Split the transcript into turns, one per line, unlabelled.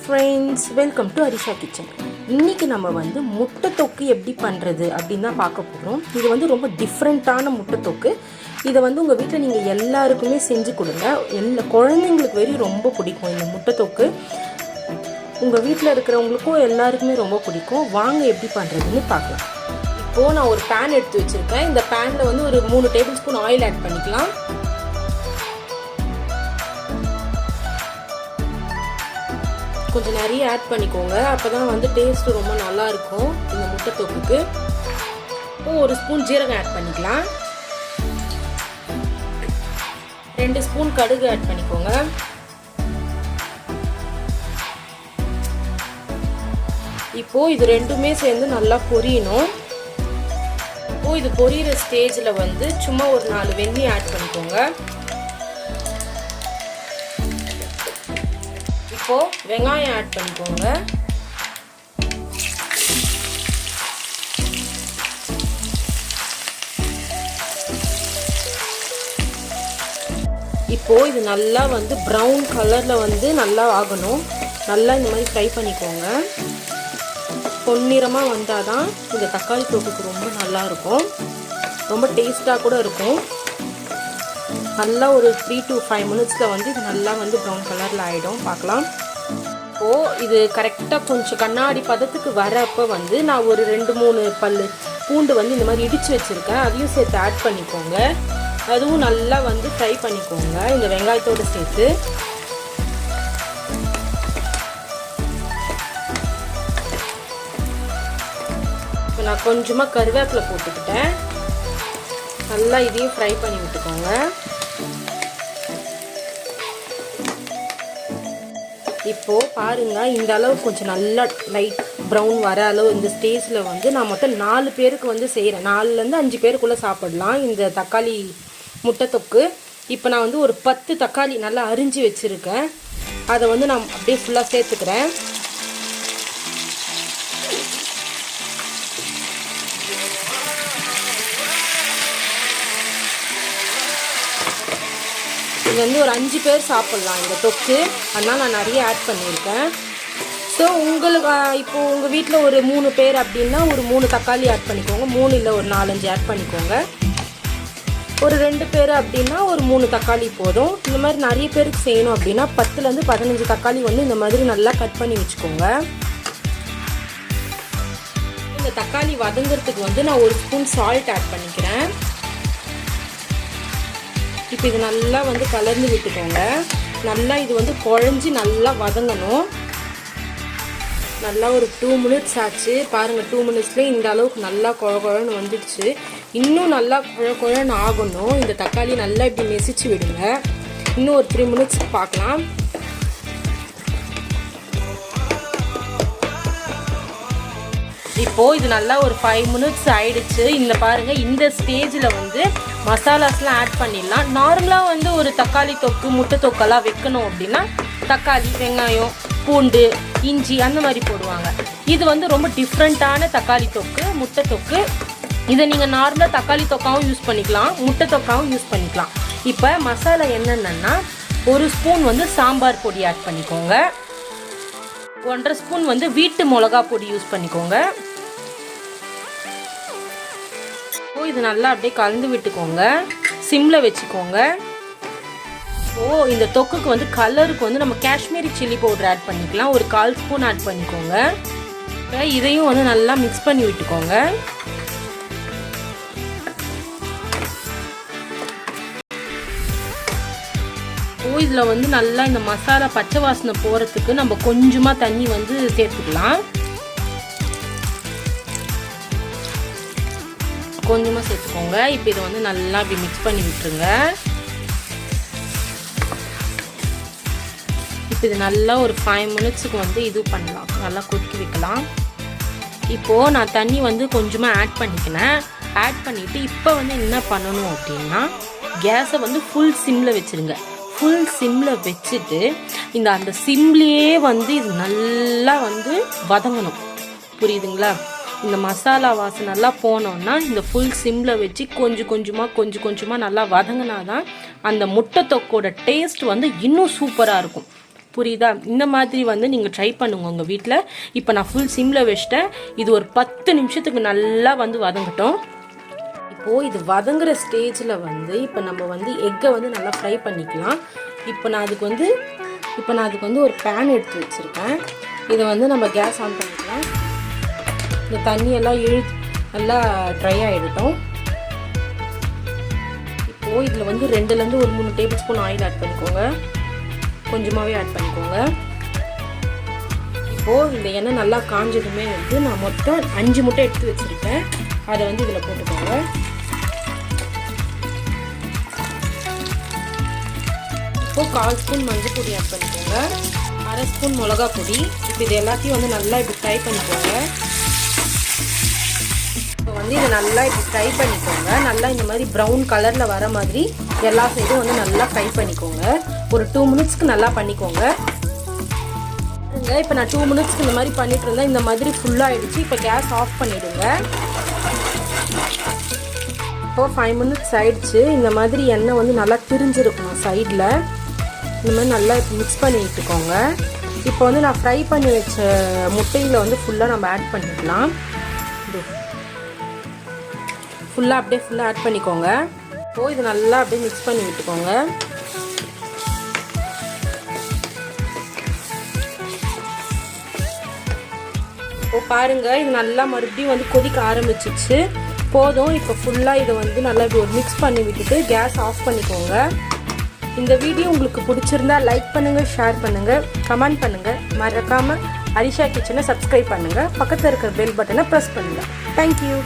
Friends, welcome to Harisha kitchen. இன்றைக்கி நம்ம வந்து முட்டை தொக்கு எப்படி பண்ணுறது அப்படின்னு தான் பார்க்க போகிறோம். இது வந்து ரொம்ப டிஃப்ரெண்ட்டான முட்டை தொக்கு. இதை வந்து உங்கள் வீட்டில் நீங்கள் எல்லாருக்குமே செஞ்சு கொடுங்க. குழந்தைங்களுக்கு ரொம்ப பிடிக்கும் இந்த முட்டை தொக்கு. உங்கள் வீட்டில் இருக்கிறவங்களுக்கும் எல்லாருக்குமே ரொம்ப பிடிக்கும். வாங்க எப்படி பண்ணுறதுன்னு பார்க்கலாம். இப்போது நான் ஒரு பேன் எடுத்து வச்சுருக்கேன். இந்த பேனில் வந்து ஒரு 3 டேபிள் ஸ்பூன் ஆயில் ஆட் பண்ணிக்கலாம். கொஞ்சம் நிறைய ஆட் பண்ணிக்கோங்க, அப்போ தான் வந்து டேஸ்ட்டு ரொம்ப நல்லாயிருக்கும் இந்த முட்டை தொக்குக்கு. ஒரு ஸ்பூன் ஜீரகம் ஆட் பண்ணிக்கலாம். 2 ஸ்பூன் கடுகு ஆட் பண்ணிக்கோங்க. இப்போது இது ரெண்டுமே சேர்ந்து நல்லா பொரியணும். இப்போது இது பொரியிற ஸ்டேஜில் வந்து சும்மா ஒரு 4 வெந்தயம் ஆட் பண்ணிக்கோங்க. இப்போது வெங்காயம் ஆட் பண்ணிக்கோங்க. இப்போது இது நல்லா வந்து ப்ரௌன் கலரில் வந்து நல்லா ஆகணும். நல்லா இந்த மாதிரி ஃப்ரை பண்ணிக்கோங்க. பொன்னிறமாக வந்தால் தான் இந்த தக்காளி தொக்குக்கு ரொம்ப நல்லாயிருக்கும், ரொம்ப டேஸ்ட்டாக கூட இருக்கும். நல்லா ஒரு 3 to 5 மினிட்ஸில் வந்து இது நல்லா வந்து ப்ரௌன் கலரில் ஆகிடும். பார்க்கலாம். இப்போது இது கரெக்டாக கொஞ்சம் கண்ணாடி பதத்துக்கு வரப்போ வந்து நான் ஒரு 2-3 பல் பூண்டு வந்து இந்த மாதிரி இடித்து வச்சுருக்கேன். அதையும் சேர்த்து ஆட் பண்ணிக்கோங்க. அதுவும் நல்லா வந்து ஃப்ரை பண்ணிக்கோங்க இந்த வெங்காயத்தோடு சேர்த்து. இப்போ நான் கொஞ்சமாக கருவேப்பிலை போட்டுக்கிட்டேன். நல்லா இதையும் ஃப்ரை பண்ணி விட்டுக்கோங்க. இப்போது பாருங்கள், இந்த அளவு கொஞ்சம் நல்லா லைட் ப்ரௌன் வர அளவு இந்த ஸ்டேஜில் வந்து நான் மொத்தம் 4 பேருக்கு வந்து செய்கிறேன். 4லேருந்து 5 பேருக்குள்ளே சாப்பிடலாம் இந்த தக்காளி முட்டை தொக்கு. இப்போ நான் வந்து ஒரு 10 தக்காளி நல்லா அரிஞ்சு வச்சுருக்கேன். அதை வந்து நான் அப்படியே ஃபுல்லாக சேர்த்துக்கிறேன். இது வந்து ஒரு 5 பேர் சாப்பிட்லாம் இந்த தொக்கு. அதனால் நான் நிறைய ஆட் பண்ணியிருக்கேன். ஸோ உங்களுக்கு இப்போது உங்கள் வீட்டில் ஒரு 3 பேர் அப்படின்னா ஒரு 3 தக்காளி ஆட் பண்ணிக்கோங்க. 3 இல்லை ஒரு 4-5 ஆட் பண்ணிக்கோங்க. ஒரு 2 பேர் அப்படின்னா ஒரு 3 தக்காளி போதும். இந்த மாதிரி நிறைய பேருக்கு செய்யணும் அப்படின்னா 10லேருந்து 15 தக்காளி வந்து இந்த மாதிரி நல்லா கட் பண்ணி வச்சுக்கோங்க. இந்த தக்காளி வதங்கிறதுக்கு வந்து நான் 1 ஸ்பூன் சால்ட் ஆட் பண்ணிக்கிறேன். இப்போ இது நல்லா வந்து கலந்து விட்டுக்கோங்க. நல்லா இது வந்து குழஞ்சி நல்லா வதங்கணும். நல்லா ஒரு 2 மினிட்ஸ் ஆச்சு. பாருங்கள், 2 மினிட்ஸ்லேயே இந்த அளவுக்கு நல்லா குழன்னு வந்துடுச்சு. இன்னும் நல்லா குழன்னு ஆகணும். இந்த தக்காளி நல்லா இப்படி நெசிச்சு விடுங்க. இன்னும் ஒரு 3 மினிட்ஸ் பார்க்கலாம். இப்போது இது நல்லா ஒரு 5 மினிட்ஸ் ஆயிடுச்சு. இந்த பாருங்கள், இந்த ஸ்டேஜில் வந்து மசாலாஸ்லாம் ஆட் பண்ணிடலாம். நார்மலாக வந்து ஒரு தக்காளி தொக்கு முட்டை தொக்கெல்லாம் வைக்கணும் அப்படின்னா தக்காளி, வெங்காயம், பூண்டு, இஞ்சி அந்த மாதிரி போடுவாங்க. இது வந்து ரொம்ப டிஃப்ரெண்ட்டான தக்காளி தொக்கு, முட்டை தொக்கு. இதை நீங்கள் நார்மலாக தக்காளி தொக்காவும் யூஸ் பண்ணிக்கலாம், முட்டை தொக்காவும் யூஸ் பண்ணிக்கலாம். இப்போ மசாலா என்னென்னா 1 ஸ்பூன் வந்து சாம்பார் பொடி ஆட் பண்ணிக்கோங்க. 1.5 ஸ்பூன் வந்து வீட்டு மிளகா பொடி யூஸ் பண்ணிக்கோங்க. இது நல்லா அப்படியே கலந்து விட்டுக்கோங்க. சிம்மில் வச்சுக்கோங்க. இந்த தொக்குக்கு வந்து கலருக்கு வந்து நம்ம காஷ்மீரி சில்லி பவுடர் ஆட் பண்ணிக்கலாம். ஒரு 1/4 ஸ்பூன் ஆட் பண்ணிக்கோங்க. இதையும் வந்து நல்லா மிக்ஸ் பண்ணி விட்டுக்கோங்க. இதில் வந்து நல்லா இந்த மசாலா பச்சை வாசனை போகிறதுக்கு நம்ம கொஞ்சமாக தண்ணி வந்து சேர்த்துக்கலாம். கொஞ்சமாக சேர்த்துக்கோங்க. இப்போ இதை வந்து நல்லா அப்படி மிக்ஸ் பண்ணி விட்டுருங்க. இப்போ இது நல்லா ஒரு 5 மினிட்ஸுக்கு வந்து இது பண்ணலாம், நல்லா கொதிக்க வைக்கலாம். இப்போது நான் தண்ணி வந்து கொஞ்சமாக ஆட் பண்ணிக்கினேன். ஆட் பண்ணிவிட்டு இப்போ வந்து என்ன பண்ணணும் அப்படின்னா கேஸை வந்து ஃபுல் சிம்மில் வச்சுருங்க. ஃபுல் சிம்மில் வச்சுட்டு அந்த சிம்லேயே வந்து இது நல்லா வந்து வதங்கணும். புரியுதுங்களா? இந்த மசாலா வாசனை நல்லா போனோன்னா இந்த ஃபுல் சிம்மில் வச்சு கொஞ்சம் கொஞ்சமாக நல்லா வதங்கினா தான் அந்த முட்டை தொக்கோட டேஸ்ட் வந்து இன்னும் சூப்பராக இருக்கும். புரியுதா? இந்த மாதிரி வந்து நீங்கள் ட்ரை பண்ணுங்க உங்கள் வீட்டில். இப்போ நான் ஃபுல் சிம்மில் வச்சிட்டேன். இது ஒரு 10 நிமிஷத்துக்கு நல்லா வந்து வதங்கட்டும். இப்போது இது வதங்குற ஸ்டேஜில் வந்து இப்போ நம்ம வந்து எக்கை வந்து நல்லா ஃப்ரை பண்ணிக்கலாம். இப்போ நான் அதுக்கு வந்து ஒரு பேன் எடுத்து வச்சுருக்கேன். இதை வந்து நம்ம கேஸ் ஆன் பண்ணிக்கலாம். இந்த தண்ணியெல்லாம் நல்லா ட்ரை ஆகிடட்டும். இப்போது இதில் வந்து 2லேருந்து ஒரு 3 டேபிள் ஸ்பூன் ஆயில் ஆட் பண்ணிக்கோங்க. கொஞ்சமாகவே ஆட் பண்ணிக்கோங்க. இப்போது இந்த எண்ணெய் நல்லா காஞ்சதுமே வந்து நான் மொத்தம் 5 முட்டை எடுத்து வச்சுருக்கேன். அதை வந்து இதில் போட்டுக்கோங்க. இப்போது 1/4 ஸ்பூன் மஞ்சள் பொடி ஆட் பண்ணிக்கோங்க. 1/2 ஸ்பூன் மிளகா பொடி. இப்போ இது எல்லாத்தையும் வந்து நல்லா இப்படி ஃப்ரை பண்ணிக்கோங்க. இப்போ வந்து இதை நல்லா இப்படி ஃப்ரை பண்ணிக்கோங்க. நல்லா இந்த மாதிரி ப்ரௌன் கலரில் வர மாதிரி எல்லா சைடும் வந்து நல்லா ஃப்ரை பண்ணிக்கோங்க. ஒரு 2 மினிட்ஸ்க்கு நல்லா பண்ணிக்கோங்க. இப்போ நான் 2 மினிட்ஸ்க்கு இந்த மாதிரி பண்ணிட்டு இருந்தேன். இந்த மாதிரி ஃபுல்லாகிடுச்சு. இப்போ கேஸ் ஆஃப் பண்ணிவிடுங்க. இப்போது 5 மினிட்ஸ் ஆகிடுச்சு. இந்த மாதிரி எண்ணெய் வந்து நல்லா திரிஞ்சிருக்கணும் சைடில். இந்த மாதிரி நல்லா இப்போ மிக்ஸ் பண்ணி விட்டுக்கோங்க. இப்போ வந்து நான் ஃப்ரை பண்ணி வச்ச முட்டையில் வந்து ஃபுல்லாக நம்ம ஆட் பண்ணிக்கலாம். ஃபுல்லாக ஆட் பண்ணிக்கோங்க. இப்போது இது நல்லா அப்படியே மிக்ஸ் பண்ணி விட்டுக்கோங்க. இப்போது பாருங்கள், இது நல்லா மறுபடியும் வந்து கொதிக்க ஆரம்பிச்சிச்சு. போதும். இப்போ ஃபுல்லாக இதை வந்து நல்லா இப்படி ஒரு மிக்ஸ் பண்ணி விட்டுட்டு கேஸ் ஆஃப் பண்ணிக்கோங்க. இந்த வீடியோ உங்களுக்கு பிடிச்சிருந்தா லைக் பண்ணுங்கள், ஷேர் பண்ணுங்கள், கமெண்ட் பண்ணுங்கள். மறக்காமல் அரிஷா கிச்சனை சப்ஸ்கிரைப் பண்ணுங்கள். பக்கத்தில் இருக்கிற பெல் பட்டனை ப்ரெஸ் பண்ணுங்கள். தேங்க்யூ.